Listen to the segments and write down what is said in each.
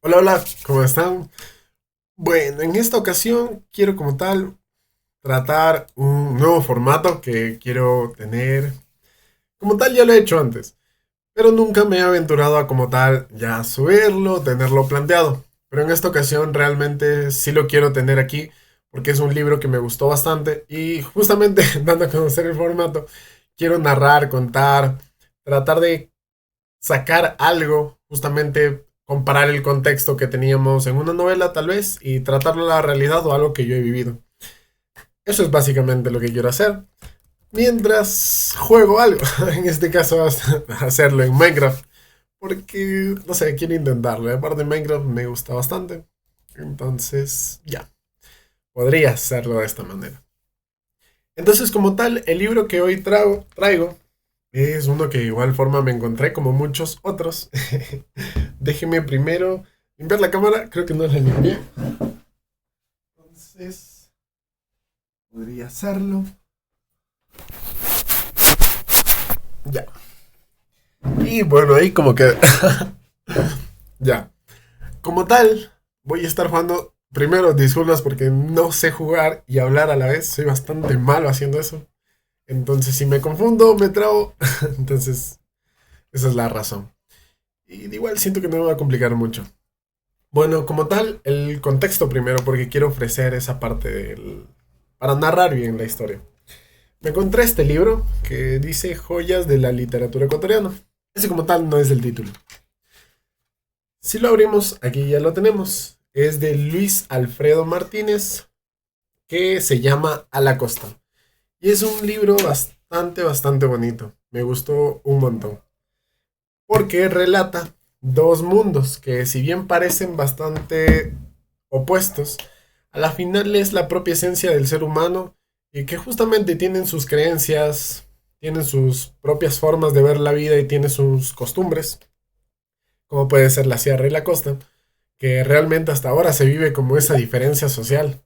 Hola, hola, ¿cómo están? Bueno, en esta ocasión quiero como tal tratar un nuevo formato que quiero tener. Como tal ya lo he hecho antes, pero nunca me he aventurado a como tal ya subirlo, tenerlo planteado. Pero en esta ocasión realmente sí lo quiero tener aquí porque es un libro que me gustó bastante y justamente dando a conocer el formato, quiero narrar, contar, tratar de sacar algo, justamente comparar el contexto que teníamos en una novela tal vez y tratarlo a la realidad o algo que yo he vivido. Eso es básicamente lo que quiero hacer. Mientras juego algo, en este caso hacerlo en Minecraft, porque no sé, quiero intentarlo. Aparte de Minecraft me gusta bastante, entonces ya, podría hacerlo de esta manera. Entonces como tal, el libro que hoy traigo es uno que de igual forma me encontré como muchos otros. Déjeme primero limpiar la cámara. Creo que no la limpié. Entonces, podría hacerlo. Ya. Y bueno, ahí como que... ya. Como tal, voy a estar jugando... Primero, disculpas porque no sé jugar y hablar a la vez. Soy bastante malo haciendo eso. Entonces, si me confundo, me trabo. Entonces, esa es la razón. Y de igual siento que no me va a complicar mucho. Bueno, como tal, el contexto primero, porque quiero ofrecer esa parte para narrar bien la historia. Me encontré este libro que dice Joyas de la literatura ecuatoriana. Ese como tal no es el título. Si lo abrimos, aquí ya lo tenemos. Es de Luis Alfredo Martínez, que se llama A la Costa. Y es un libro bastante bonito. Me gustó un montón. Porque relata dos mundos que si bien parecen bastante opuestos, a la final es la propia esencia del ser humano y que justamente tienen sus creencias, tienen sus propias formas de ver la vida y tienen sus costumbres, como puede ser la sierra y la costa, que realmente hasta ahora se vive como esa diferencia social,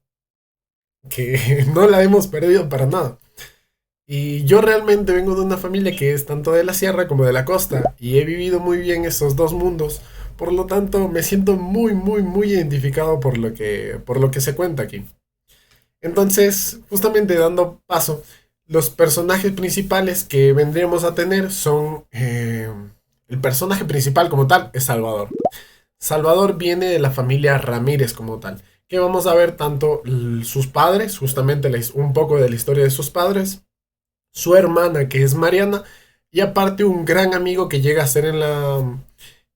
que no la hemos perdido para nada. Y yo realmente vengo de una familia que es tanto de la sierra como de la costa y he vivido muy bien esos dos mundos. Por lo tanto, me siento muy identificado por lo que se cuenta aquí. Entonces, justamente dando paso, los personajes principales que vendríamos a tener son... el personaje principal como tal es Salvador. Salvador viene de la familia Ramírez como tal, que vamos a ver tanto sus padres, justamente un poco de la historia de sus padres, su hermana que es Mariana, y aparte un gran amigo que llega a ser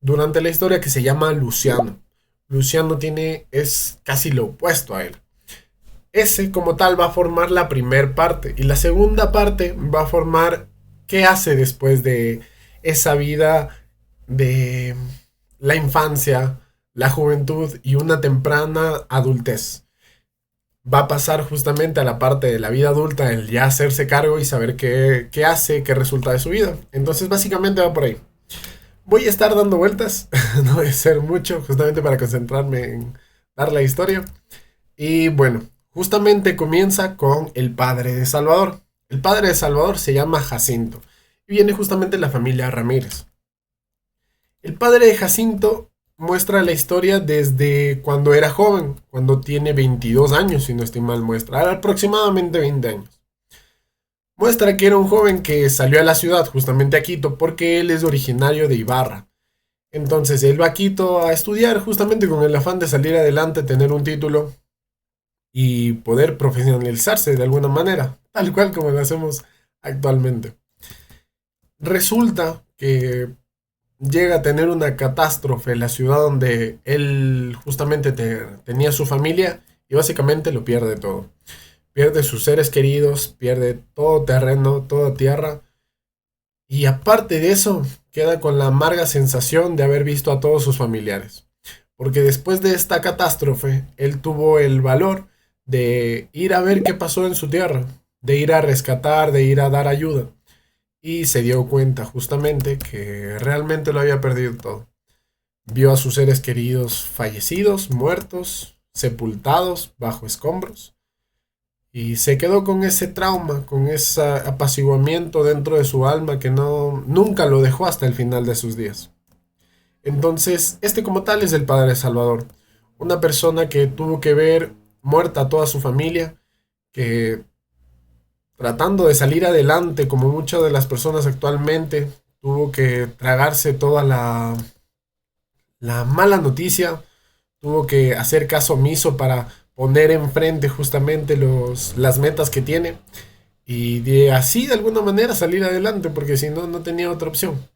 durante la historia que se llama Luciano. Luciano es casi lo opuesto a él. Ese como tal va a formar la primer parte y la segunda parte va a formar qué hace después de esa vida de la infancia, la juventud y una temprana adultez. Va a pasar justamente a la parte de la vida adulta, el ya hacerse cargo y saber qué hace, qué resulta de su vida. Entonces básicamente va por ahí. Voy a estar dando vueltas, no voy a hacer mucho, justamente para concentrarme en dar la historia. Y bueno, justamente comienza con el padre de Salvador. El padre de Salvador se llama Jacinto y viene justamente de la familia Ramírez. El padre de Jacinto muestra la historia desde cuando era joven, cuando tiene 22 años, si no estoy mal, muestra aproximadamente 20 años. Muestra que era un joven que salió a la ciudad, justamente a Quito, porque él es originario de Ibarra. Entonces él va a Quito a estudiar justamente con el afán de salir adelante, tener un título y poder profesionalizarse de alguna manera, tal cual como lo hacemos actualmente. Resulta que llega a tener una catástrofe en la ciudad donde él justamente tenía su familia y básicamente lo pierde todo. Pierde sus seres queridos, pierde todo terreno, toda tierra y aparte de eso queda con la amarga sensación de haber visto a todos sus familiares. Porque después de esta catástrofe, él tuvo el valor de ir a ver qué pasó en su tierra, de ir a rescatar, de ir a dar ayuda. Y se dio cuenta justamente que realmente lo había perdido todo. Vio a sus seres queridos fallecidos, muertos, sepultados bajo escombros. Y se quedó con ese trauma, con ese apaciguamiento dentro de su alma que nunca lo dejó hasta el final de sus días. Entonces, este como tal es el padre de Salvador. Una persona que tuvo que ver muerta a toda su familia, que tratando de salir adelante, como muchas de las personas actualmente, tuvo que tragarse toda la mala noticia, tuvo que hacer caso omiso para poner enfrente justamente las metas que tiene y de así de alguna manera salir adelante, porque si no, no tenía otra opción.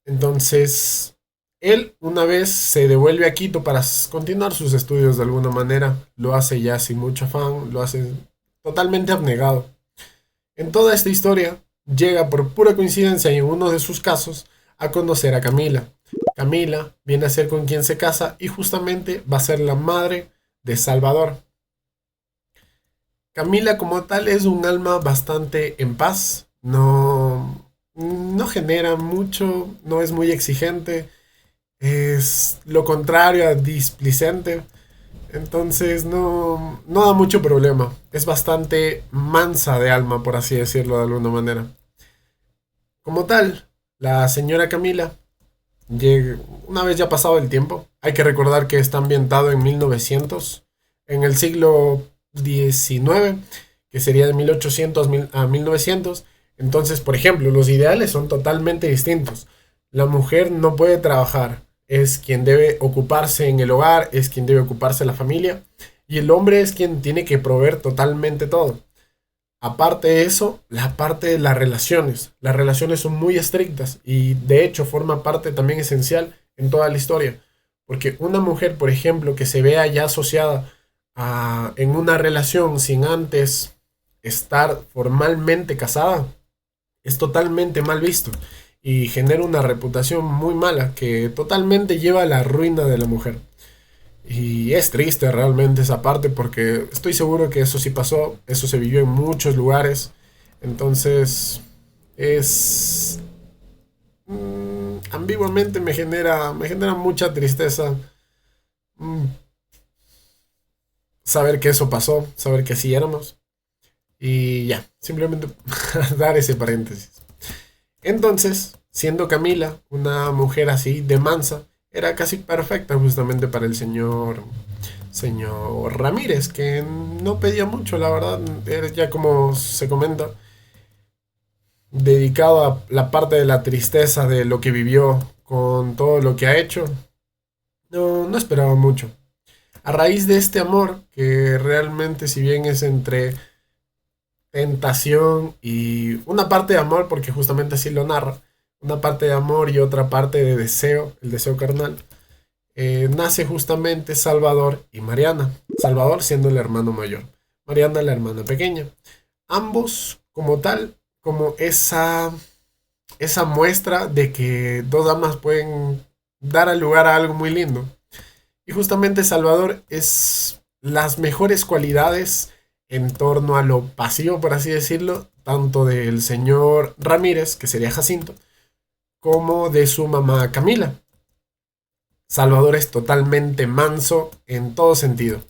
Entonces, él una vez se devuelve a Quito para continuar sus estudios de alguna manera, lo hace ya sin mucho afán, lo hace totalmente abnegado. En toda esta historia, llega por pura coincidencia y en uno de sus casos a conocer a Camila. Camila viene a ser con quien se casa y justamente va a ser la madre de Salvador. Camila como tal es un alma bastante en paz, no genera mucho, no es muy exigente, es lo contrario a displicente, entonces no da mucho problema, es bastante mansa de alma, por así decirlo de alguna manera. Como tal, la señora Camila, llega, una vez ya pasado el tiempo, hay que recordar que está ambientado en 1900, en el siglo XIX, que sería de 1800 a 1900. Entonces, por ejemplo, los ideales son totalmente distintos. La mujer no puede trabajar, es quien debe ocuparse en el hogar, es quien debe ocuparse de la familia, y el hombre es quien tiene que proveer totalmente todo. Aparte de eso, la parte de las relaciones son muy estrictas y de hecho forma parte también esencial en toda la historia, porque una mujer, por ejemplo, que se vea ya asociada en una relación sin antes estar formalmente casada, es totalmente mal visto y genera una reputación muy mala que totalmente lleva a la ruina de la mujer. Y es triste realmente esa parte porque estoy seguro que eso sí pasó, eso se vivió en muchos lugares. Entonces, es ambiguamente me genera mucha tristeza mm, saber que eso pasó, saber que así éramos. Y ya, simplemente dar ese paréntesis. Entonces, siendo Camila una mujer así de mansa, era casi perfecta justamente para el señor Ramírez, que no pedía mucho, la verdad, era ya como se comenta, dedicado a la parte de la tristeza de lo que vivió con todo lo que ha hecho, no esperaba mucho. A raíz de este amor, que realmente si bien es entre tentación y una parte de amor, porque justamente así lo narra, una parte de amor y otra parte de deseo, el deseo carnal, nace justamente Salvador y Mariana. Salvador siendo el hermano mayor, Mariana la hermana pequeña. Ambos como tal, como esa muestra de que dos damas pueden dar al lugar a algo muy lindo. Y justamente Salvador es las mejores cualidades en torno a lo pasivo, por así decirlo, tanto del señor Ramírez, que sería Jacinto, como de su mamá Camila. Salvador es totalmente manso en todo sentido.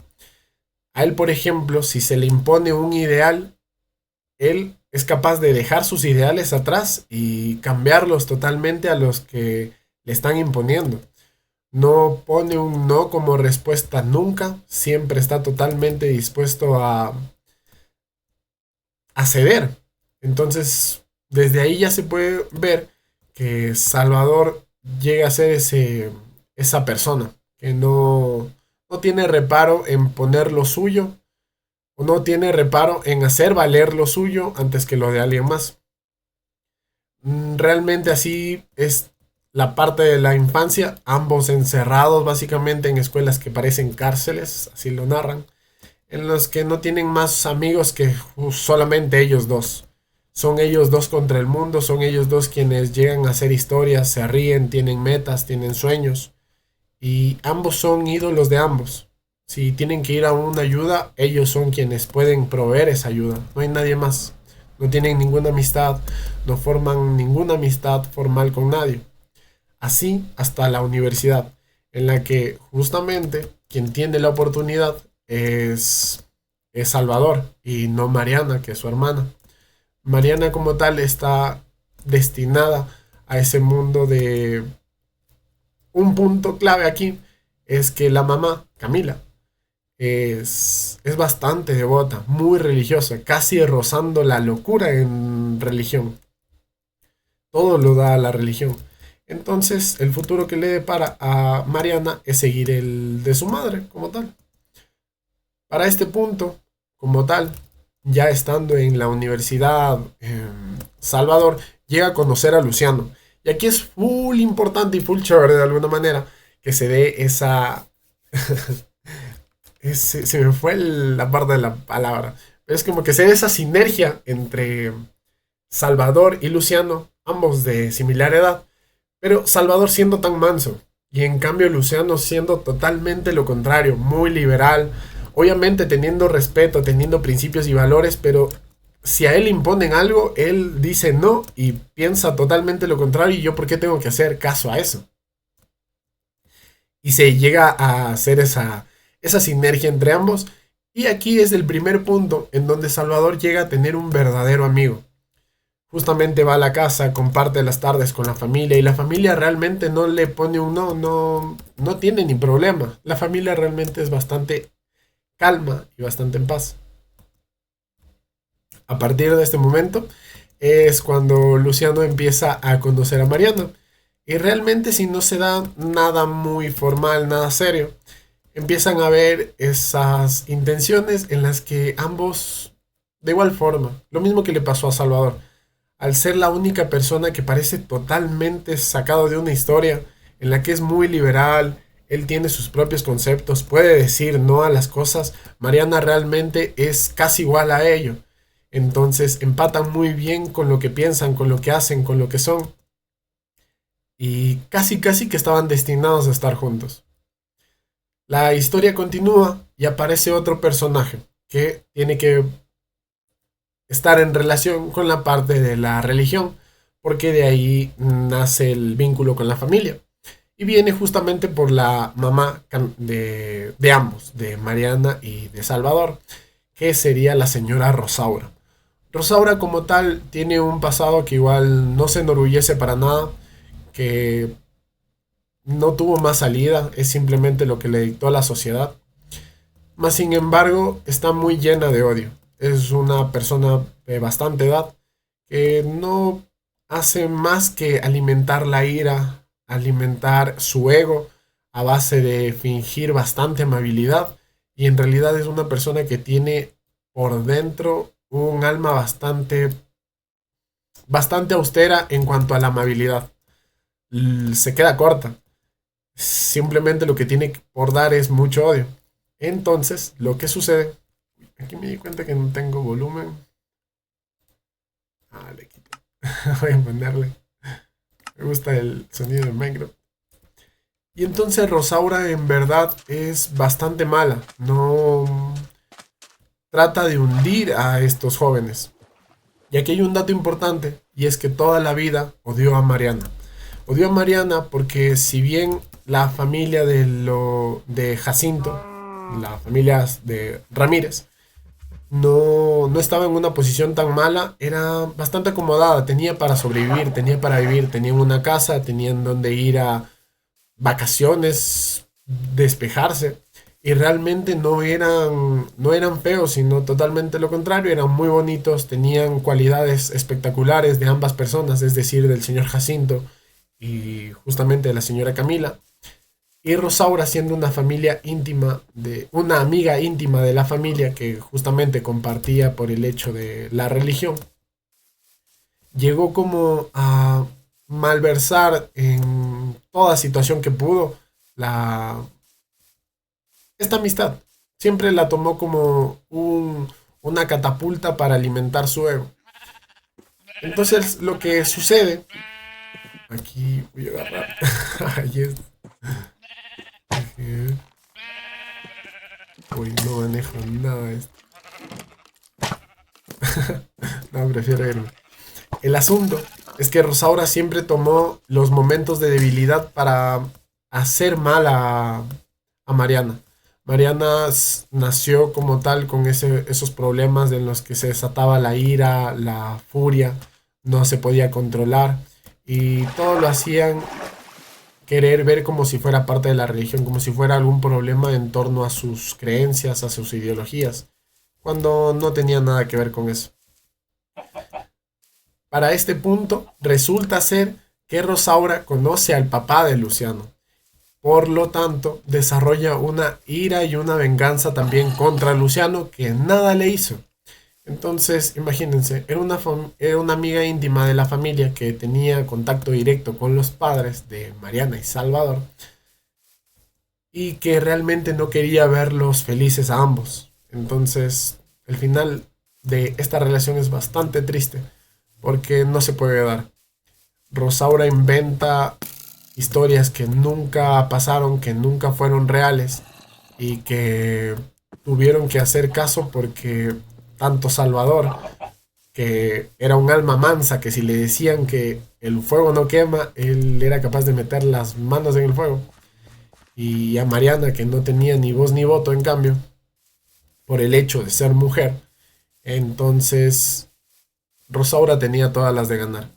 A él, por ejemplo, si se le impone un ideal, él es capaz de dejar sus ideales atrás y cambiarlos totalmente a los que le están imponiendo. No pone un no como respuesta nunca, siempre está totalmente dispuesto a ceder. Entonces, desde ahí ya se puede ver que Salvador llega a ser esa persona que no tiene reparo en poner lo suyo o no tiene reparo en hacer valer lo suyo antes que lo de alguien más. Realmente así es la parte de la infancia, ambos encerrados básicamente en escuelas que parecen cárceles, así lo narran, en los que no tienen más amigos que solamente ellos dos. Son ellos dos contra el mundo, son ellos dos quienes llegan a hacer historias, se ríen, tienen metas, tienen sueños y ambos son ídolos de ambos. Si tienen que ir a una ayuda, ellos son quienes pueden proveer esa ayuda, no hay nadie más. No tienen ninguna amistad, no forman ninguna amistad formal con nadie. Así hasta la universidad, en la que justamente quien tiene la oportunidad es Salvador y no Mariana, que es su hermana. Mariana como tal está destinada a ese mundo un punto clave aquí es que la mamá, Camila, es bastante devota, muy religiosa, casi rozando la locura en religión. Todo lo da a la religión. Entonces, el futuro que le depara a Mariana es seguir el de su madre, como tal. Para este punto, como tal, ya estando en la universidad Salvador, llega a conocer a Luciano. Y aquí es full importante y full chévere de alguna manera que se dé esa... se me fue la parte de la palabra. Pero es como que se dé esa sinergia entre Salvador y Luciano, ambos de similar edad, pero Salvador siendo tan manso y en cambio Luciano siendo totalmente lo contrario, muy liberal, obviamente teniendo respeto, teniendo principios y valores, pero si a él le imponen algo, él dice no y piensa totalmente lo contrario y yo por qué tengo que hacer caso a eso. Y se llega a hacer esa sinergia entre ambos y aquí es el primer punto en donde Salvador llega a tener un verdadero amigo. Justamente va a la casa, comparte las tardes con la familia y la familia realmente no le pone un no, no tiene ni problema. La familia realmente es bastante calma y bastante en paz. A partir de este momento es cuando Luciano empieza a conocer a Mariana. Y realmente si no se da nada muy formal, nada serio, empiezan a ver esas intenciones en las que ambos, de igual forma, lo mismo que le pasó a Salvador, al ser la única persona que parece totalmente sacado de una historia en la que es muy liberal, él tiene sus propios conceptos, puede decir no a las cosas, Mariana realmente es casi igual a ello. Entonces empatan muy bien con lo que piensan, con lo que hacen, con lo que son. Y casi casi que estaban destinados a estar juntos. La historia continúa y aparece otro personaje que tiene que estar en relación con la parte de la religión, porque de ahí nace el vínculo con la familia. Y viene justamente por la mamá de ambos, de Mariana y de Salvador, que sería la señora Rosaura. Rosaura como tal tiene un pasado que igual no se enorgullece para nada, que no tuvo más salida, es simplemente lo que le dictó la sociedad. Mas sin embargo, está muy llena de odio. Es una persona de bastante edad que no hace más que alimentar la ira, alimentar su ego a base de fingir bastante amabilidad y en realidad es una persona que tiene por dentro un alma bastante austera en cuanto a la amabilidad. Se queda corta. Simplemente lo que tiene por dar es mucho odio. Entonces, lo que sucede, aquí me di cuenta que no tengo volumen. Ah, le quito. Voy a ponerle. Me gusta el sonido de Minecraft. Y entonces Rosaura en verdad es bastante mala. No trata de hundir a estos jóvenes. Y aquí hay un dato importante, y es que toda la vida odió a Mariana. Odió a Mariana porque si bien la familia de Jacinto, la familia de Ramírez, no estaba en una posición tan mala, era bastante acomodada, tenía para sobrevivir, tenía para vivir, tenían una casa, tenían donde ir a vacaciones, despejarse. Y realmente no eran feos, sino totalmente lo contrario, eran muy bonitos, tenían cualidades espectaculares de ambas personas, es decir, del señor Jacinto y justamente de la señora Camila. Y Rosaura siendo una familia íntima, una amiga íntima de la familia que justamente compartía por el hecho de la religión, llegó como a malversar en toda situación que pudo la, esta amistad. Siempre la tomó como una catapulta para alimentar su ego. Entonces lo que sucede, aquí voy a agarrar, ahí es, uy, no manejo nada de esto. No, prefiero irme. El asunto es que Rosaura siempre tomó los momentos de debilidad para hacer mal a Mariana. Mariana nació como tal con esos problemas en los que se desataba la ira, la furia, no se podía controlar y todo lo hacían querer ver como si fuera parte de la religión, como si fuera algún problema en torno a sus creencias, a sus ideologías, cuando no tenía nada que ver con eso. Para este punto, resulta ser que Rosaura conoce al papá de Luciano. Por lo tanto, desarrolla una ira y una venganza también contra Luciano que nada le hizo. Entonces, imagínense, era una amiga íntima de la familia que tenía contacto directo con los padres de Mariana y Salvador y que realmente no quería verlos felices a ambos. Entonces, el final de esta relación es bastante triste porque no se puede dar. Rosaura inventa historias que nunca pasaron, que nunca fueron reales y que tuvieron que hacer caso porque tanto Salvador, que era un alma mansa, que si le decían que el fuego no quema, él era capaz de meter las manos en el fuego. Y a Mariana, que no tenía ni voz ni voto, en cambio, por el hecho de ser mujer, entonces Rosaura tenía todas las de ganar.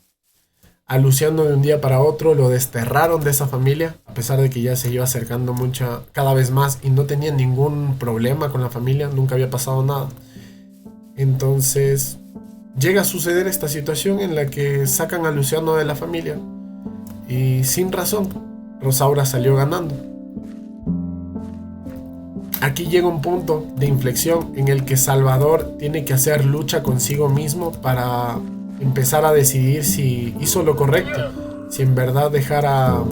A Luciano de un día para otro lo desterraron de esa familia, a pesar de que ya se iba acercando cada vez más y no tenía ningún problema con la familia, nunca había pasado nada. Entonces llega a suceder esta situación en la que sacan a Luciano de la familia y sin razón Rosaura salió ganando. Aquí llega un punto de inflexión en el que Salvador tiene que hacer lucha consigo mismo para empezar a decidir si hizo lo correcto, si en verdad dejar a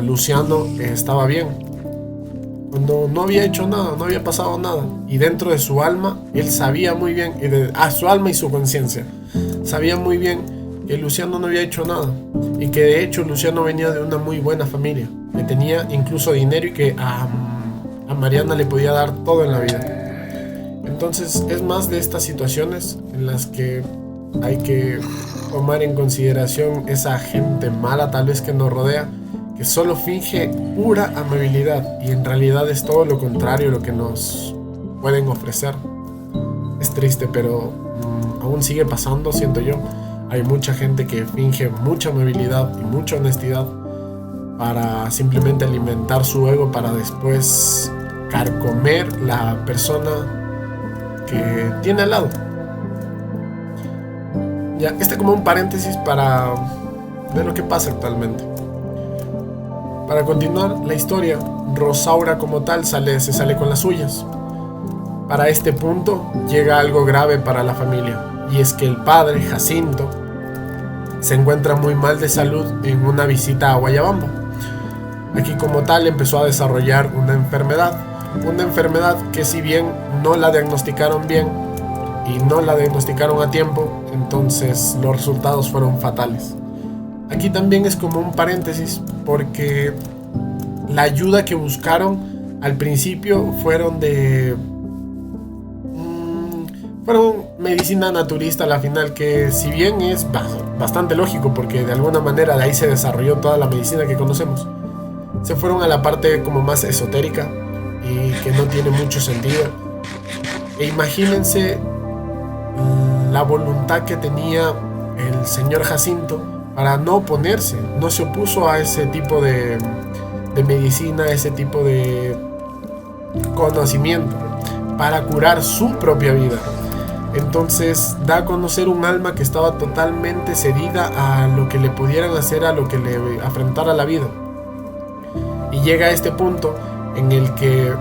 Luciano estaba bien, cuando no había hecho nada, no había pasado nada, y dentro de su alma él sabía muy bien, su alma y su conciencia sabía muy bien que Luciano no había hecho nada y que de hecho Luciano venía de una muy buena familia, que tenía incluso dinero y que a Mariana le podía dar todo en la vida. Entonces es más de estas situaciones en las que hay que tomar en consideración esa gente mala tal vez que nos rodea, que solo finge pura amabilidad y en realidad es todo lo contrario lo que nos pueden ofrecer. Es triste, pero aún sigue pasando, siento yo. Hay mucha gente que finge mucha amabilidad y mucha honestidad para simplemente alimentar su ego, para después carcomer la persona que tiene al lado. Ya, como un paréntesis para ver lo que pasa actualmente. Para continuar la historia, Rosaura como tal se sale con las suyas. Para este punto llega algo grave para la familia, y es que el padre, Jacinto, se encuentra muy mal de salud en una visita a Guayabamba. Aquí como tal empezó a desarrollar una enfermedad que si bien no la diagnosticaron bien y no la diagnosticaron a tiempo, entonces los resultados fueron fatales. Aquí también es como un paréntesis porque la ayuda que buscaron al principio fueron medicina naturista a la final, que si bien es bastante lógico porque de alguna manera de ahí se desarrolló toda la medicina que conocemos, se fueron a la parte como más esotérica y que no tiene mucho sentido. E imagínense la voluntad que tenía el señor Jacinto para no oponerse, no se opuso a ese tipo de medicina, a ese tipo de conocimiento para curar su propia vida. Entonces da a conocer un alma que estaba totalmente cedida a lo que le pudieran hacer, a lo que le afrontara la vida. Y llega a este punto en el que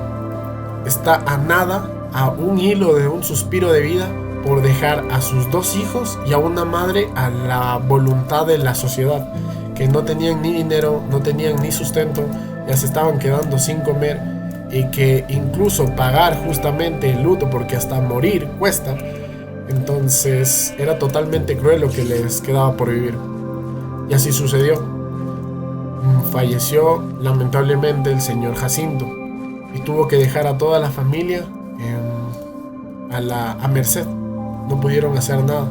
está a nada, a un hilo de un suspiro de vida, por dejar a sus 2 hijos y a una madre a la voluntad de la sociedad, que no tenían ni dinero, no tenían ni sustento, ya se estaban quedando sin comer, y que incluso pagar justamente el luto, porque hasta morir cuesta. Entonces era totalmente cruel lo que les quedaba por vivir. Y así sucedió. Falleció lamentablemente el señor Jacinto y tuvo que dejar a toda la familia a merced. No pudieron hacer nada.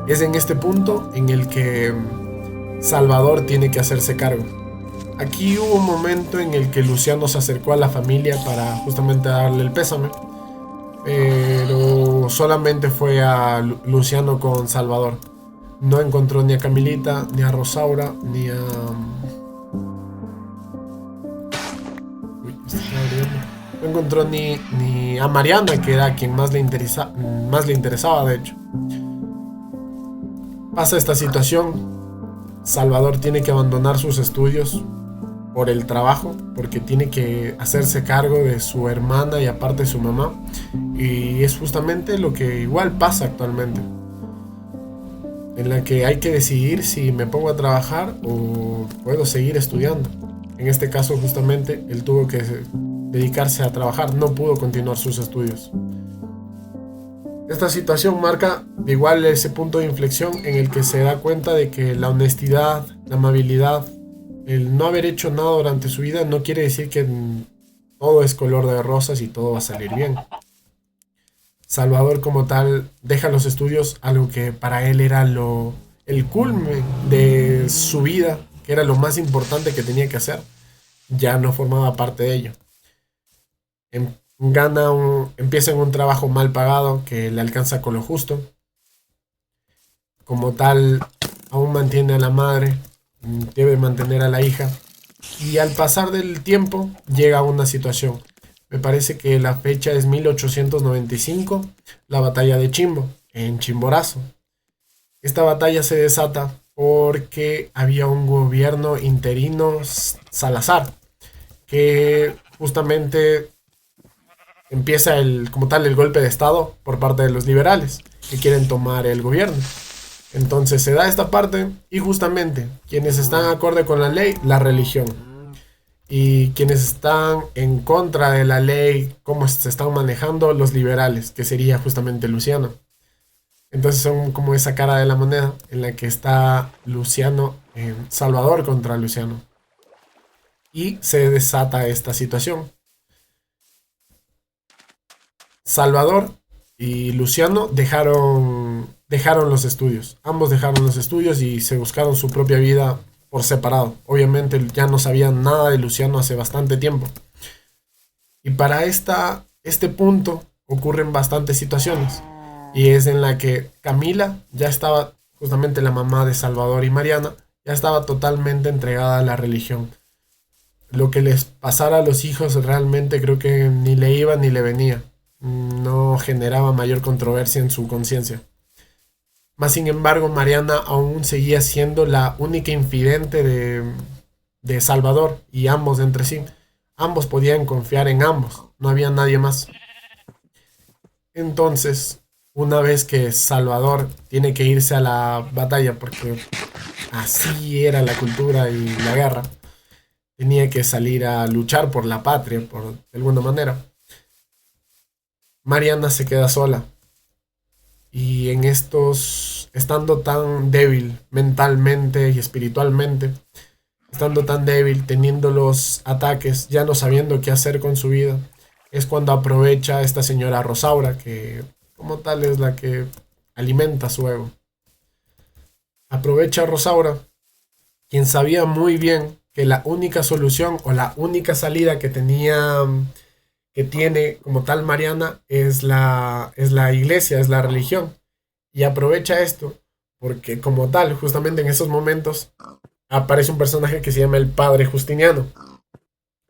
Es en este punto en el que Salvador tiene que hacerse cargo. Aquí hubo un momento en el que Luciano se acercó a la familia para justamente darle el pésame, pero solamente fue a Luciano con Salvador. No encontró ni a Camilita, ni a Rosaura, ni a... Uy, está abriendo. No encontró ni a Mariana, que era quien más le interesaba, de hecho. Pasa esta situación. Salvador tiene que abandonar sus estudios por el trabajo, porque tiene que hacerse cargo de su hermana y aparte de su mamá. Y es justamente lo que igual pasa actualmente, en la que hay que decidir si me pongo a trabajar o puedo seguir estudiando. En este caso justamente él tuvo que dedicarse a trabajar, no pudo continuar sus estudios. Esta situación marca igual ese punto de inflexión en el que se da cuenta de que la honestidad, la amabilidad, el no haber hecho nada durante su vida no quiere decir que todo es color de rosas y todo va a salir bien. Salvador como tal deja los estudios, algo que para él era el culmen de su vida, que era lo más importante que tenía que hacer, ya no formaba parte de ello. Empieza en un trabajo mal pagado que le alcanza con lo justo. Como tal, aún mantiene a la madre, debe mantener a la hija. Y al pasar del tiempo, llega a una situación. Me parece que la fecha es 1895, la batalla de Chimbo, en Chimborazo. Esta batalla se desata porque había un gobierno interino Salazar, que justamente empieza como tal el golpe de estado por parte de los liberales que quieren tomar el gobierno. Entonces se da esta parte y justamente quienes están acorde con la ley, la religión, y quienes están en contra de la ley, cómo se están manejando, los liberales, que sería justamente Luciano. Entonces son como esa cara de la moneda en la que está Luciano, Salvador contra Luciano, y se desata esta situación. Salvador y Luciano dejaron los estudios. Ambos dejaron los estudios y se buscaron su propia vida por separado. Obviamente ya no sabían nada de Luciano hace bastante tiempo. Y para este punto ocurren bastantes situaciones. Y es en la que Camila ya estaba, justamente la mamá de Salvador y Mariana, ya estaba totalmente entregada a la religión. Lo que les pasara a los hijos realmente creo que ni le iba ni le venía. No generaba mayor controversia en su conciencia. Más sin embargo, Mariana aún seguía siendo la única infidente de Salvador y ambos entre sí. Ambos podían confiar en ambos, no había nadie más. Entonces, una vez que Salvador tiene que irse a la batalla, porque así era la cultura y la guerra, tenía que salir a luchar por la patria, por de alguna manera. Mariana se queda sola y estando tan débil mentalmente y espiritualmente, estando tan débil, teniendo los ataques, ya no sabiendo qué hacer con su vida, es cuando aprovecha a esta señora Rosaura, que como tal es la que alimenta su ego. Aprovecha a Rosaura, quien sabía muy bien que la única solución o la única salida que tiene como tal Mariana es la iglesia, es la religión. Y aprovecha esto porque como tal, justamente en esos momentos, aparece un personaje que se llama el Padre Justiniano.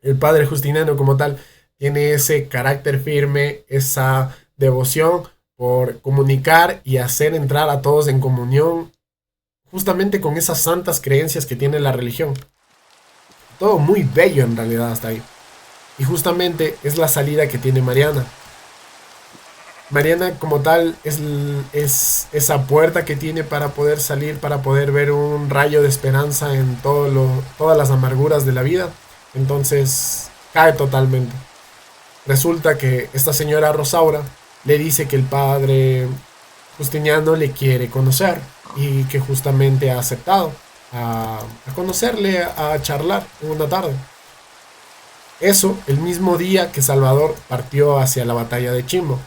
El Padre Justiniano como tal tiene ese carácter firme, esa devoción por comunicar y hacer entrar a todos en comunión, justamente con esas santas creencias que tiene la religión. Todo muy bello en realidad hasta ahí. Y justamente es la salida que tiene Mariana. Mariana como tal es esa puerta que tiene para poder salir, para poder ver un rayo de esperanza en todas las amarguras de la vida. Entonces cae totalmente. Resulta que esta señora Rosaura le dice que el padre Justiniano le quiere conocer y que justamente ha aceptado a conocerle, a charlar en una tarde. Eso el mismo día que Salvador partió hacia la batalla de Chimbo.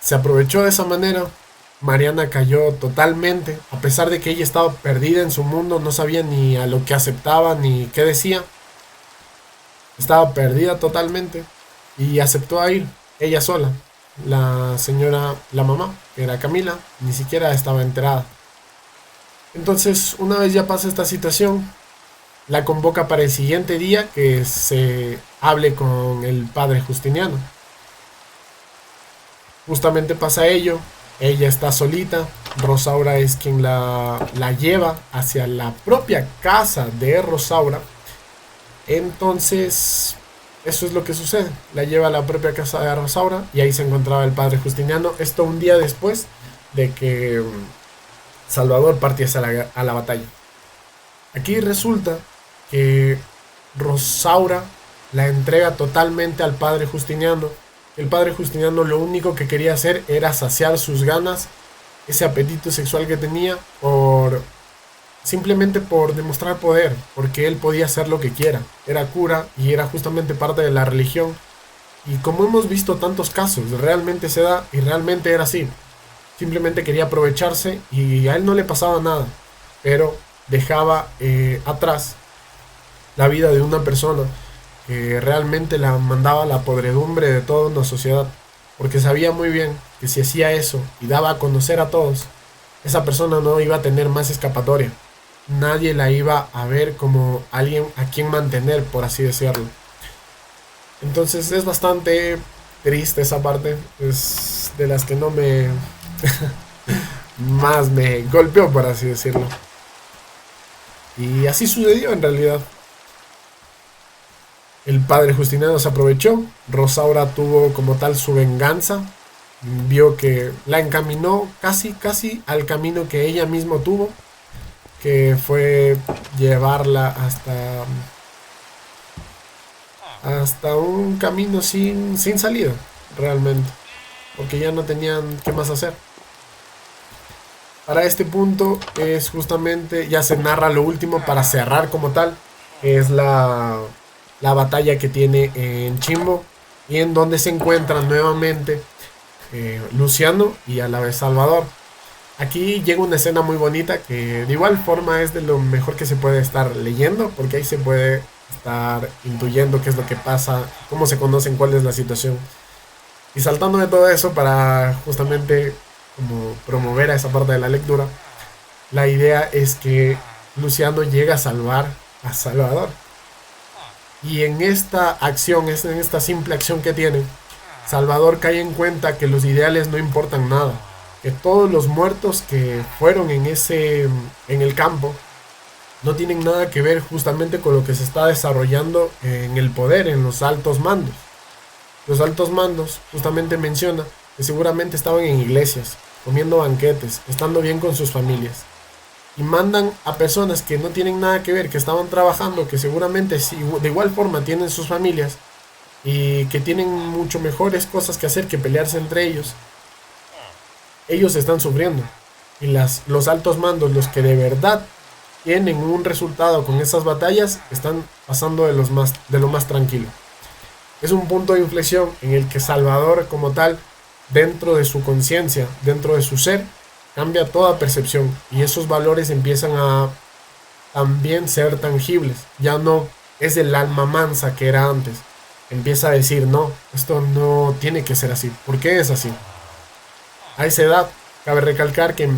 Se aprovechó de esa manera. Mariana cayó totalmente, a pesar de que ella estaba perdida en su mundo, no sabía ni a lo que aceptaba ni qué decía. Estaba perdida totalmente y aceptó a ir, ella sola. la señora, la mamá, que era Camila, ni siquiera estaba enterada. Entonces, una vez ya pasa esta situación, la convoca para el siguiente día que se hable con el padre Justiniano. Justamente pasa ello, ella está solita, Rosaura es quien la lleva hacia la propia casa de Rosaura. Entonces, eso es lo que sucede, la lleva a la propia casa de Rosaura y ahí se encontraba el padre Justiniano, esto un día después de que Salvador partiese a la batalla. Aquí resulta que Rosaura la entrega totalmente al padre Justiniano. El padre Justiniano lo único que quería hacer era saciar sus ganas, ese apetito sexual que tenía, simplemente por demostrar poder, porque él podía hacer lo que quiera. Era cura y era justamente parte de la religión. Y como hemos visto tantos casos, realmente se da y realmente era así. Simplemente quería aprovecharse y a él no le pasaba nada, pero dejaba atrás la vida de una persona que realmente la mandaba a la podredumbre de toda una sociedad, porque sabía muy bien que si hacía eso y daba a conocer a todos, esa persona no iba a tener más escapatoria. Nadie la iba a ver como alguien a quien mantener, por así decirlo. Entonces es bastante triste esa parte, es de las que no me más me golpeó, por así decirlo. Y así sucedió en realidad. El padre Justiniano se aprovechó, Rosaura tuvo como tal su venganza, vio que la encaminó casi al camino que ella misma tuvo, que fue llevarla hasta un camino sin salida, realmente, porque ya no tenían qué más hacer. Para este punto es justamente, ya se narra lo último para cerrar como tal, es la batalla que tiene en Chimbo y en donde se encuentran nuevamente Luciano y a la vez Salvador. Aquí llega una escena muy bonita que de igual forma es de lo mejor que se puede estar leyendo, porque ahí se puede estar intuyendo qué es lo que pasa, cómo se conocen, cuál es la situación. Y saltando de todo eso para justamente como promover a esa parte de la lectura, la idea es que Luciano llega a salvar a Salvador. Y en esta acción, en esta simple acción que tiene, Salvador cae en cuenta que los ideales no importan nada, que todos los muertos que fueron en el campo no tienen nada que ver justamente con lo que se está desarrollando en el poder, en los altos mandos. Los altos mandos justamente menciona que seguramente estaban en iglesias, comiendo banquetes, estando bien con sus familias. Y mandan a personas que no tienen nada que ver, que estaban trabajando, que seguramente de igual forma tienen sus familias y que tienen mucho mejores cosas que hacer que pelearse entre ellos. Ellos están sufriendo. Y los altos mandos, los que de verdad tienen un resultado con esas batallas, están pasando de lo más tranquilo. Es un punto de inflexión en el que Salvador como tal, dentro de su conciencia, dentro de su ser, cambia toda percepción y esos valores empiezan a también ser tangibles. Ya no es el alma mansa que era antes. Empieza a decir, no, esto no tiene que ser así. ¿Por qué es así? A esa edad, cabe recalcar que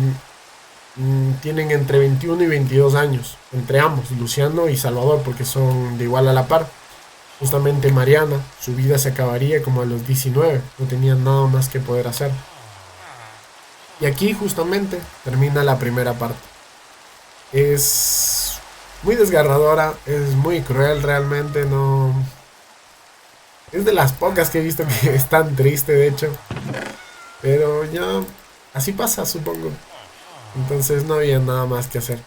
tienen entre 21 y 22 años, entre ambos, Luciano y Salvador, porque son de igual a la par. Justamente Mariana, su vida se acabaría como a los 19, no tenía nada más que poder hacer. Y aquí justamente termina la primera parte. Es muy desgarradora, es muy cruel realmente, no... Es de las pocas que he visto que es tan triste, de hecho. Pero ya así pasa, supongo. Entonces no había nada más que hacer.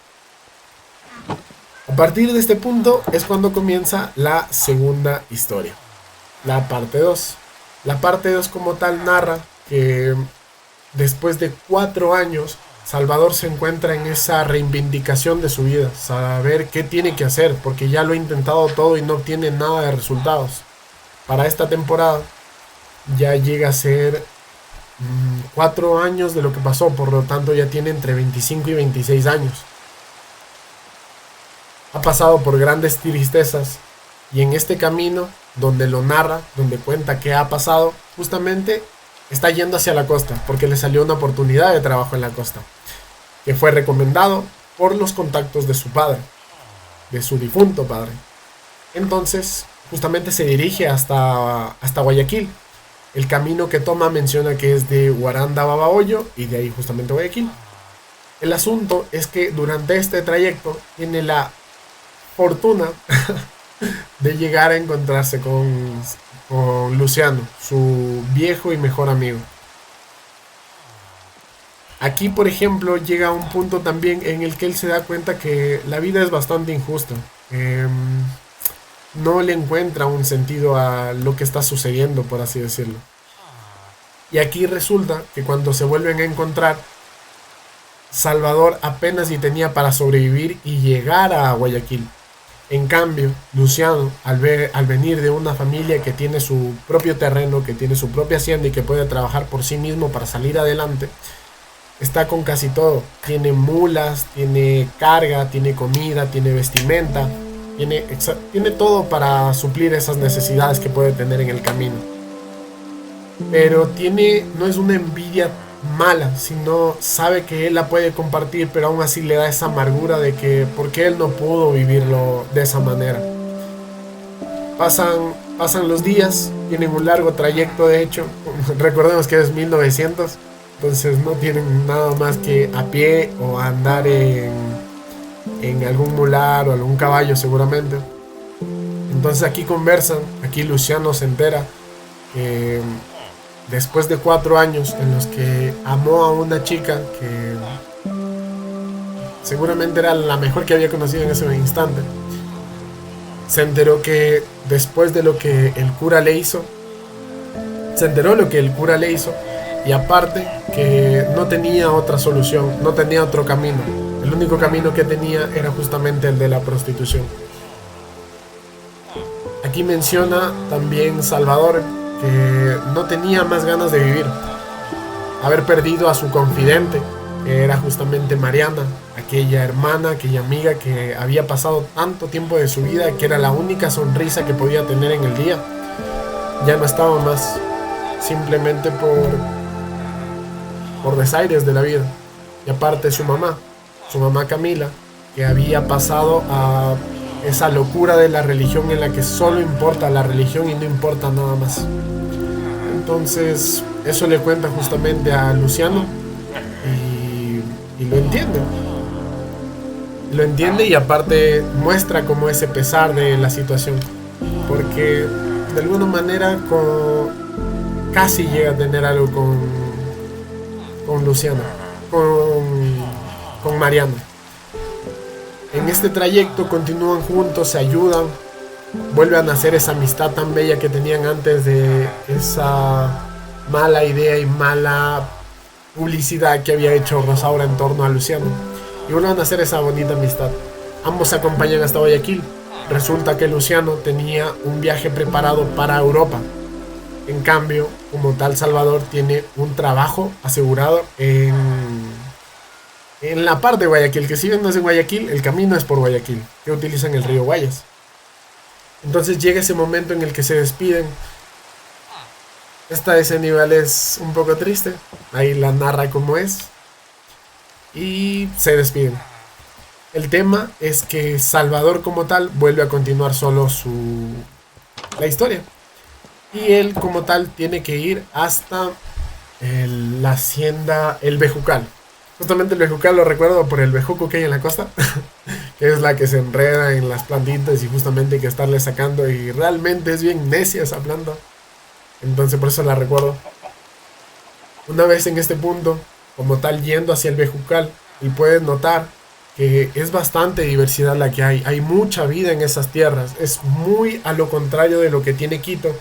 A partir de este punto es cuando comienza la segunda historia, la parte 2. La parte 2 como tal narra que después de 4 años Salvador se encuentra en esa reivindicación de su vida, saber qué tiene que hacer, porque ya lo ha intentado todo y no obtiene nada de resultados. Para esta temporada ya llega a ser 4 años de lo que pasó, por lo tanto ya tiene entre 25 y 26 años. Ha pasado por grandes tristezas y en este camino donde lo narra, donde cuenta qué ha pasado, justamente está yendo hacia la costa porque le salió una oportunidad de trabajo en la costa, que fue recomendado por los contactos de su padre, de su difunto padre. Entonces, justamente se dirige hasta Guayaquil. El camino que toma menciona que es de Guaranda a Babahoyo y de ahí justamente a Guayaquil. El asunto es que durante este trayecto tiene la fortuna de llegar a encontrarse con Luciano, su viejo y mejor amigo. Aquí, por ejemplo, llega a un punto también en el que él se da cuenta que la vida es bastante injusta. No le encuentra un sentido a lo que está sucediendo, por así decirlo. Y aquí resulta que cuando se vuelven a encontrar, Salvador apenas si tenía para sobrevivir y llegar a Guayaquil. En cambio, Luciano, al venir de una familia que tiene su propio terreno, que tiene su propia hacienda y que puede trabajar por sí mismo para salir adelante, está con casi todo. Tiene mulas, tiene carga, tiene comida, tiene vestimenta, tiene todo para suplir esas necesidades que puede tener en el camino. Pero no es una envidia mala, sino sabe que él la puede compartir, pero aún así le da esa amargura de que por qué él no pudo vivirlo de esa manera. Pasan los días, tienen un largo trayecto de hecho, recordemos que es 1900, entonces no tienen nada más que a pie o andar en algún mular o algún caballo seguramente. Entonces aquí conversan, aquí Luciano se entera que después de 4 años en los que amó a una chica que seguramente era la mejor que había conocido en ese instante, se enteró que después de lo que el cura le hizo, se enteró lo que el cura le hizo y aparte que no tenía otra solución, no tenía otro camino. El único camino que tenía era justamente el de la prostitución. Aquí menciona también Salvador que no tenía más ganas de vivir. Haber perdido a su confidente, que era justamente Mariana, aquella hermana, aquella amiga que había pasado tanto tiempo de su vida, que era la única sonrisa que podía tener en el día, ya no estaba más, simplemente por desaires de la vida. Y aparte su mamá Camila, que había pasado a esa locura de la religión en la que solo importa la religión y no importa nada más. Entonces eso le cuenta justamente a Luciano y lo entiende. Lo entiende y aparte muestra como ese pesar de la situación. Porque de alguna manera casi llega a tener algo con Luciano, con Mariano. En este trayecto continúan juntos, se ayudan, vuelven a hacer esa amistad tan bella que tenían antes de esa mala idea y mala publicidad que había hecho Rosaura en torno a Luciano. Y vuelven a hacer esa bonita amistad. Ambos se acompañan hasta Guayaquil. Resulta que Luciano tenía un viaje preparado para Europa. En cambio, como tal, Salvador tiene un trabajo asegurado en la parte de Guayaquil, que si bien no es en Guayaquil, el camino es por Guayaquil, que utilizan el río Guayas. Entonces llega ese momento en el que se despiden. Esta escena igual es un poco triste, ahí la narra como es, y se despiden. El tema es que Salvador como tal vuelve a continuar solo la historia. Y él como tal tiene que ir hasta la hacienda El Bejucal. Justamente el bejucal lo recuerdo por el bejuco que hay en la costa, que es la que se enreda en las plantitas y justamente hay que estarle sacando y realmente es bien necia esa planta. Entonces por eso la recuerdo. Una vez en este punto, como tal yendo hacia el bejucal, y puedes notar que es bastante diversidad la que hay. Hay mucha vida en esas tierras. Es muy a lo contrario de lo que tiene Quito,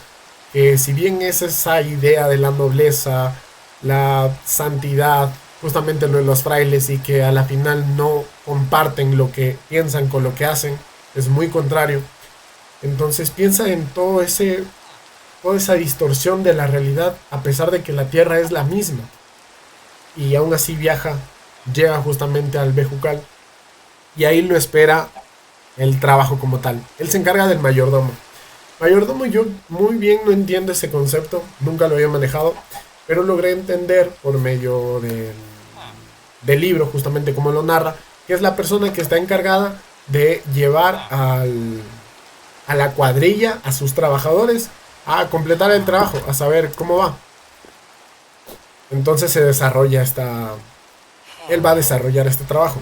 que si bien es esa idea de la nobleza, la santidad, justamente lo de los frailes y que a la final no comparten lo que piensan con lo que hacen, es muy contrario. Entonces piensa en toda esa distorsión de la realidad, a pesar de que la tierra es la misma. Y aún así llega justamente al Bejucal y ahí lo espera el trabajo como tal. Él se encarga del mayordomo. Mayordomo, yo muy bien no entiendo ese concepto, nunca lo había manejado. pero logré entender por medio del libro, justamente como lo narra, que es la persona que está encargada de llevar a la cuadrilla, a sus trabajadores, a completar el trabajo, a saber cómo va. Entonces se desarrolla él va a desarrollar este trabajo.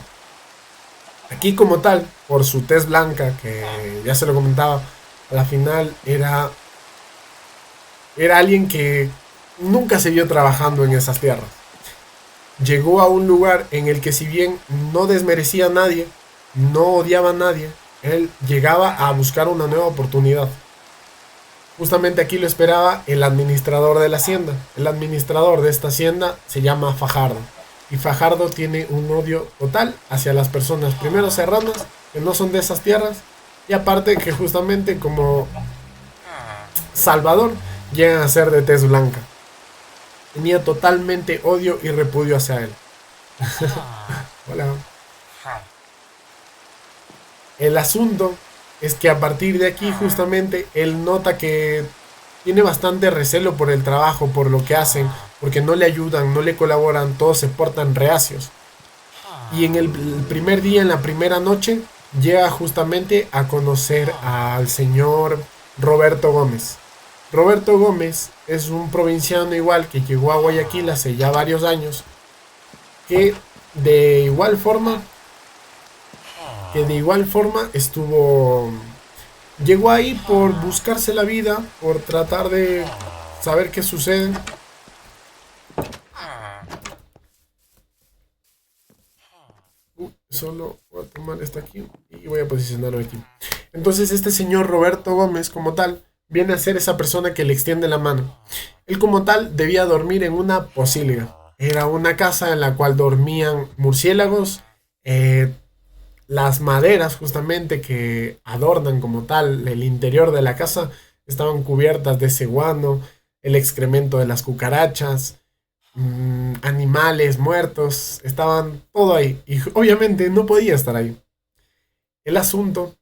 Aquí como tal, por su tez blanca, que ya se lo comentaba, a la final era alguien que nunca se vio trabajando en esas tierras. Llegó a un lugar en el que si bien no desmerecía a nadie, no odiaba a nadie, él llegaba a buscar una nueva oportunidad. Justamente aquí lo esperaba el administrador de la hacienda. El administrador de esta hacienda se llama Fajardo. Y Fajardo tiene un odio total hacia las personas, primero serranas, que no son de esas tierras, y aparte que justamente como Salvador llegan a ser de tez blanca. Tenía totalmente odio y repudio hacia él. Hola. El asunto es que a partir de aquí justamente él nota que tiene bastante recelo por el trabajo, por lo que hacen, porque no le ayudan, no le colaboran, todos se portan reacios. Y en el primer día, en la primera noche, llega justamente a conocer al señor Roberto Gómez. Roberto Gómez es un provinciano igual que llegó a Guayaquil hace ya varios años, que de igual forma, estuvo, llegó ahí por buscarse la vida, por tratar de saber qué sucede. Solo voy a tomar esta aquí y voy a posicionarlo aquí. Entonces este señor Roberto Gómez como tal viene a ser esa persona que le extiende la mano. Él como tal debía dormir en una pocilga. Era una casa en la cual dormían murciélagos. Las maderas justamente que adornan como tal el interior de la casa estaban cubiertas de ese guano, el excremento de las cucarachas, animales muertos, estaban todo ahí. Y obviamente no podía estar ahí. El asunto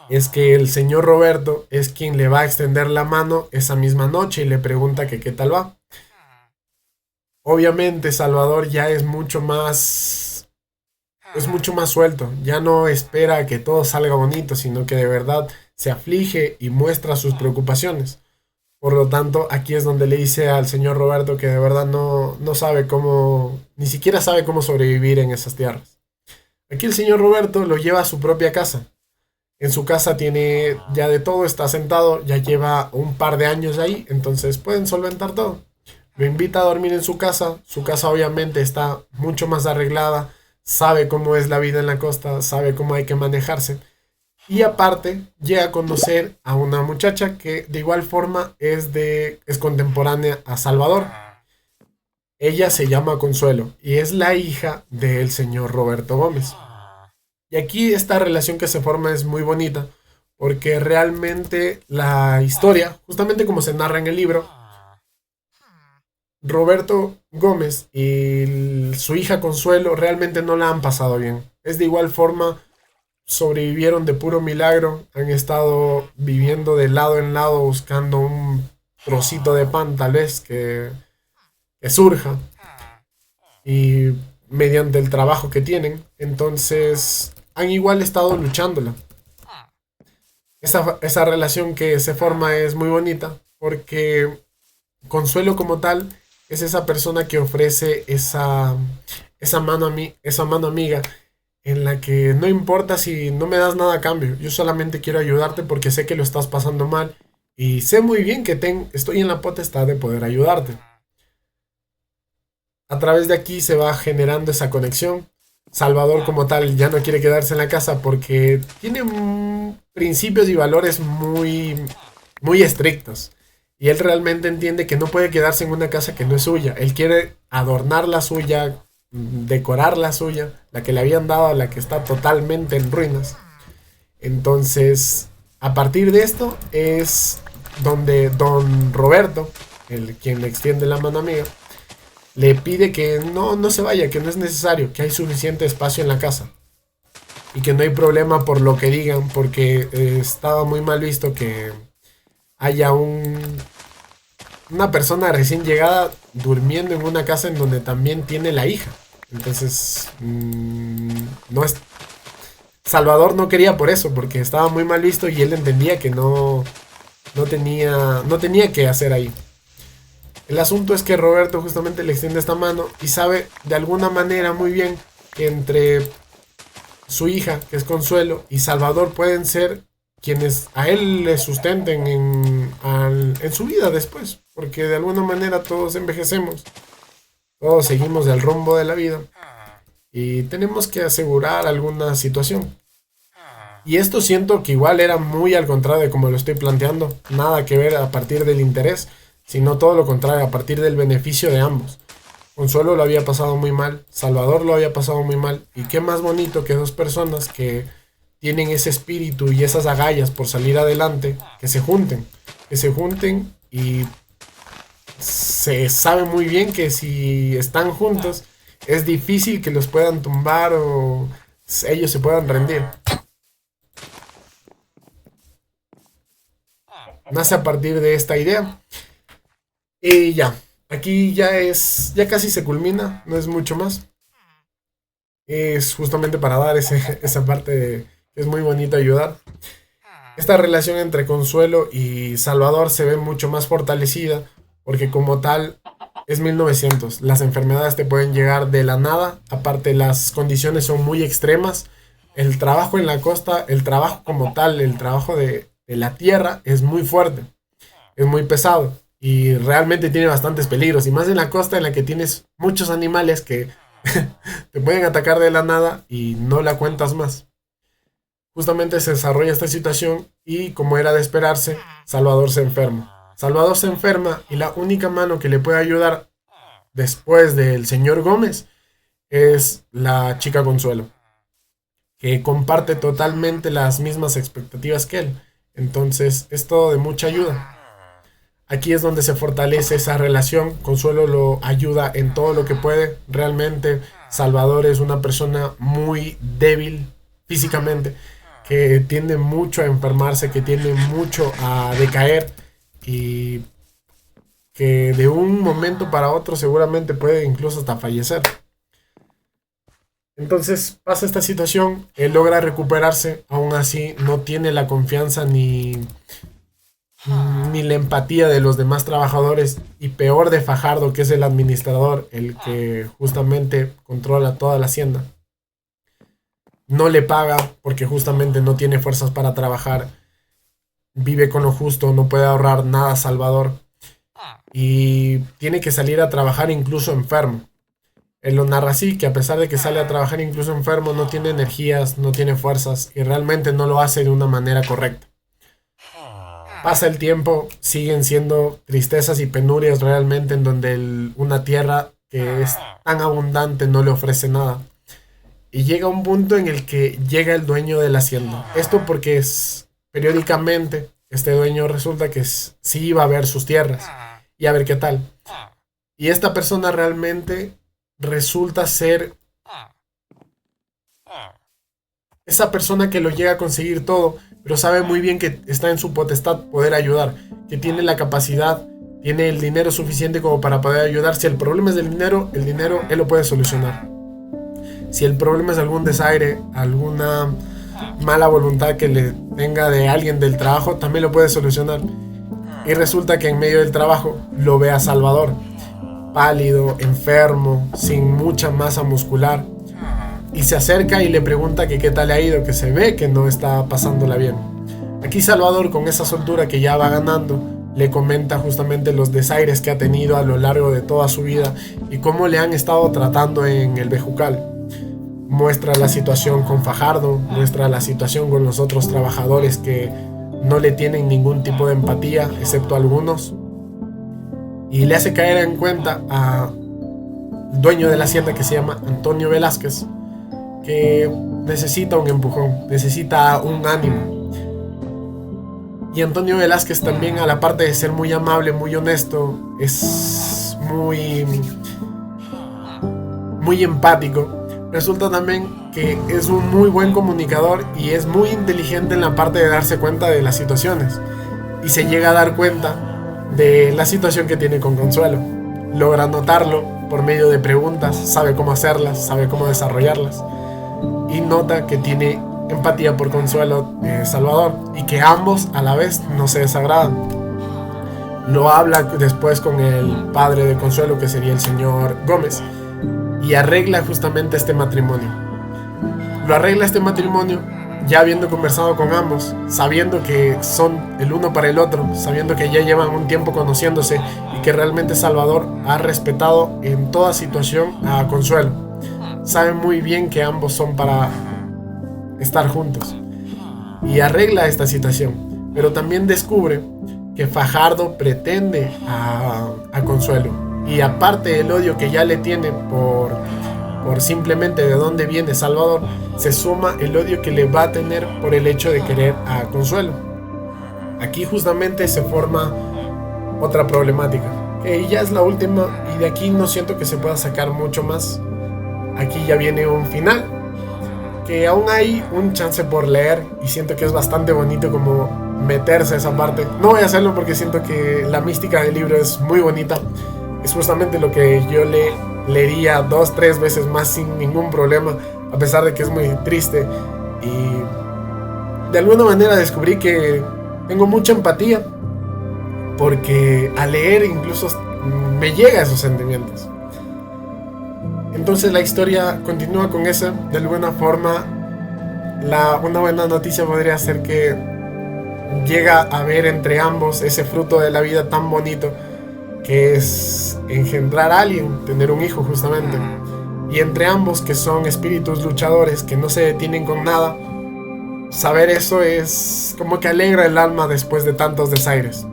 es que el señor Roberto es quien le va a extender la mano esa misma noche y le pregunta que qué tal va. Obviamente Salvador ya es mucho más suelto, ya no espera que todo salga bonito, sino que de verdad se aflige y muestra sus preocupaciones. Por lo tanto, aquí es donde le dice al señor Roberto que de verdad no sabe cómo, ni siquiera sabe cómo sobrevivir en esas tierras. Aquí el señor Roberto lo lleva a su propia casa. En su casa tiene ya de todo, está sentado, ya lleva un par de años ahí, entonces pueden solventar todo. Lo invita a dormir en su casa obviamente está mucho más arreglada, sabe cómo es la vida en la costa, sabe cómo hay que manejarse. Y aparte, llega a conocer a una muchacha que de igual forma es contemporánea a Salvador. Ella se llama Consuelo y es la hija del señor Roberto Gómez. Y aquí esta relación que se forma es muy bonita porque realmente la historia, justamente como se narra en el libro, Roberto Gómez y su hija Consuelo realmente no la han pasado bien. Es de igual forma, sobrevivieron de puro milagro, han estado viviendo de lado en lado buscando un trocito de pan tal vez que surja y mediante el trabajo que tienen, entonces han igual estado luchándola. Esa relación que se forma es muy bonita porque Consuelo como tal es esa persona que ofrece esa mano amiga en la que no importa si no me das nada a cambio, yo solamente quiero ayudarte porque sé que lo estás pasando mal y sé muy bien que estoy en la potestad de poder ayudarte. A través de aquí se va generando esa conexión. Salvador como tal ya no quiere quedarse en la casa porque tiene principios y valores muy estrictos. Y él realmente entiende que no puede quedarse en una casa que no es suya. Él quiere adornar la suya, decorar la suya, la que le habían dado, la que está totalmente en ruinas. Entonces, a partir de esto es donde don Roberto, el quien le extiende la mano amiga, le pide que no se vaya, que no es necesario, que hay suficiente espacio en la casa y que no hay problema por lo que digan, porque estaba muy mal visto que haya una persona recién llegada durmiendo en una casa en donde también tiene la hija. Entonces, no es... Salvador no quería por eso, porque estaba muy mal visto y él entendía que no tenía que hacer ahí. El asunto es que Roberto justamente le extiende esta mano y sabe de alguna manera muy bien que entre su hija, que es Consuelo, y Salvador pueden ser quienes a él le sustenten en su vida después, porque de alguna manera todos envejecemos, todos seguimos el rumbo de la vida y tenemos que asegurar alguna situación. Y esto siento que igual era muy al contrario de como lo estoy planteando, nada que ver a partir del interés, sino todo lo contrario, a partir del beneficio de ambos. Consuelo lo había pasado muy mal, Salvador lo había pasado muy mal, y qué más bonito que dos personas que tienen ese espíritu y esas agallas por salir adelante, que se junten y se sabe muy bien que si están juntos es difícil que los puedan tumbar o ellos se puedan rendir. Nace a partir de esta idea. Y ya, aquí ya casi se culmina, no es mucho más. Es justamente para dar esa parte de que es muy bonito ayudar. Esta relación entre Consuelo y Salvador se ve mucho más fortalecida porque como tal es 1900. Las enfermedades te pueden llegar de la nada. Aparte las condiciones son muy extremas. El trabajo en la costa, el trabajo como tal, el trabajo de la tierra es muy fuerte, es muy pesado y realmente tiene bastantes peligros. Y más en la costa en la que tienes muchos animales que te pueden atacar de la nada y no la cuentas más. Justamente se desarrolla esta situación y como era de esperarse, Salvador se enferma. Salvador se enferma y la única mano que le puede ayudar después del señor Gómez es la chica Consuelo, que comparte totalmente las mismas expectativas que él. Entonces es todo de mucha ayuda. Aquí es donde se fortalece esa relación. Consuelo lo ayuda en todo lo que puede. Realmente Salvador es una persona muy débil físicamente, que tiende mucho a enfermarse, que tiende mucho a decaer y que de un momento para otro seguramente puede incluso hasta fallecer. Entonces pasa esta situación, él logra recuperarse, aún así no tiene la confianza ni la empatía de los demás trabajadores y peor de Fajardo, que es el administrador, el que justamente controla toda la hacienda. No le paga porque justamente no tiene fuerzas para trabajar, vive con lo justo, no puede ahorrar nada Salvador y tiene que salir a trabajar incluso enfermo. Él lo narra así, que a pesar de que sale a trabajar incluso enfermo, no tiene energías, no tiene fuerzas y realmente no lo hace de una manera correcta. Pasa el tiempo, siguen siendo tristezas y penurias realmente en donde una tierra que es tan abundante no le ofrece nada. Y llega un punto en el que llega el dueño de la hacienda. Esto porque periódicamente este dueño resulta que sí iba a ver sus tierras y a ver qué tal. Y esta persona realmente resulta ser esa persona que lo llega a conseguir todo, pero sabe muy bien que está en su potestad poder ayudar, que tiene la capacidad, tiene el dinero suficiente como para poder ayudar. Si el problema es del dinero, el dinero él lo puede solucionar. Si el problema es algún desaire, alguna mala voluntad que le tenga de alguien del trabajo, también lo puede solucionar. Y resulta que en medio del trabajo lo ve a Salvador, pálido, enfermo, sin mucha masa muscular. Y se acerca y le pregunta que qué tal le ha ido, que se ve que no está pasándola bien. Aquí Salvador, con esa soltura que ya va ganando, le comenta justamente los desaires que ha tenido a lo largo de toda su vida y cómo le han estado tratando en el Bejucal. Muestra la situación con Fajardo, muestra la situación con los otros trabajadores que no le tienen ningún tipo de empatía, excepto algunos. Y le hace caer en cuenta al dueño de la hacienda, que se llama Antonio Velázquez, que necesita un empujón, necesita un ánimo. Y Antonio Velázquez también, a la parte de ser muy amable, muy honesto, es muy empático. Resulta también que es un muy buen comunicador y es muy inteligente en la parte de darse cuenta de las situaciones. Y se llega a dar cuenta de la situación que tiene con Consuelo. Logra notarlo por medio de preguntas, sabe cómo hacerlas, sabe cómo desarrollarlas, y nota que tiene empatía por Consuelo, Salvador, y que ambos a la vez no se desagradan. Lo habla después con el padre de Consuelo, que sería el señor Gómez, y arregla justamente este matrimonio. Lo arregla este matrimonio ya habiendo conversado con ambos, sabiendo que son el uno para el otro, sabiendo que ya llevan un tiempo conociéndose y que realmente Salvador ha respetado en toda situación a Consuelo. Sabe muy bien que ambos son para estar juntos y arregla esta situación, pero también descubre que Fajardo pretende a Consuelo, y aparte del odio que ya le tiene por simplemente de dónde viene Salvador, se suma el odio que le va a tener por el hecho de querer a Consuelo. Aquí justamente se forma otra problemática, que ya es la última, y de aquí no siento que se pueda sacar mucho más. Aquí ya viene un final, que aún hay un chance por leer, y siento que es bastante bonito como meterse a esa parte. No voy a hacerlo porque siento que la mística del libro es muy bonita. Es justamente lo que yo leería 2-3 veces más sin ningún problema, a pesar de que es muy triste. Y de alguna manera descubrí que tengo mucha empatía, porque al leer incluso me llega a esos sentimientos. Entonces la historia continúa con eso. De alguna forma, una buena noticia podría ser que llega a ver entre ambos ese fruto de la vida tan bonito, que es engendrar a alguien, tener un hijo justamente. Y entre ambos, que son espíritus luchadores que no se detienen con nada, saber eso es como que alegra el alma después de tantos desaires.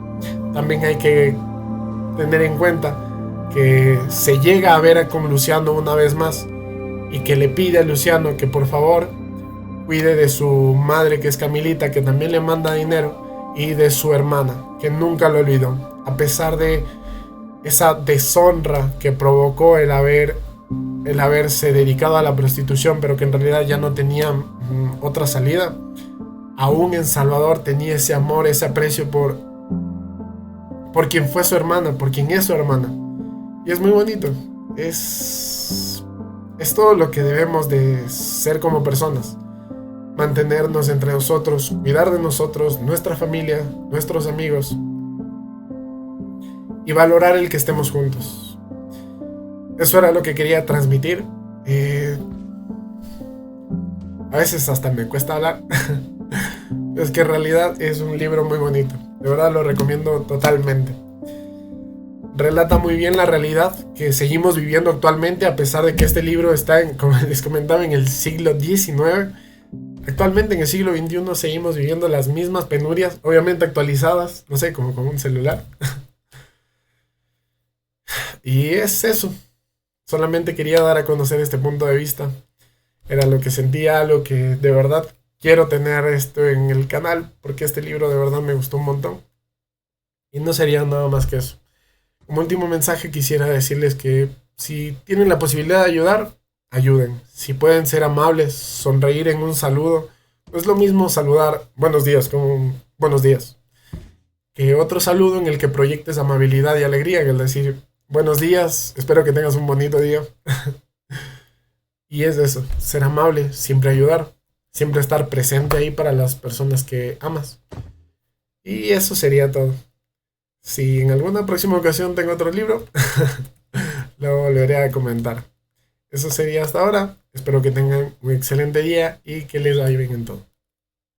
También hay que tener en cuenta que se llega a ver con Luciano una vez más, y que le pide a Luciano que por favor cuide de su madre, que es Camilita, que también le manda dinero, y de su hermana, que nunca lo olvidó, a pesar de esa deshonra que provocó el haberse dedicado a la prostitución, pero que en realidad ya no tenía otra salida. Aún en Salvador tenía ese amor, ese aprecio por quien fue su hermana, por quien es su hermana. Y es muy bonito. Es todo lo que debemos de ser como personas. Mantenernos entre nosotros, cuidar de nosotros, nuestra familia, nuestros amigos, y valorar el que estemos juntos. Eso era lo que quería transmitir. A veces hasta me cuesta hablar. Es que en realidad es un libro muy bonito. De verdad lo recomiendo totalmente. Relata muy bien la realidad que seguimos viviendo actualmente, a pesar de que este libro está, como les comentaba, en el siglo XIX. Actualmente en el siglo XXI seguimos viviendo las mismas penurias, obviamente actualizadas, no sé, como con un celular. Y es eso. Solamente quería dar a conocer este punto de vista. Era lo que sentía, lo que de verdad quiero tener esto en el canal, porque este libro de verdad me gustó un montón. Y no sería nada más que eso. Como último mensaje quisiera decirles que si tienen la posibilidad de ayudar, ayuden. Si pueden ser amables, sonreír en un saludo. No es lo mismo saludar buenos días como un buenos días, que otro saludo en el que proyectes amabilidad y alegría, en el decir buenos días, espero que tengas un bonito día. Y es eso, ser amable, siempre ayudar, siempre estar presente ahí para las personas que amas. Y eso sería todo. Si en alguna próxima ocasión tengo otro libro, lo volveré a comentar. Eso sería hasta ahora. Espero que tengan un excelente día y que les vaya bien en todo.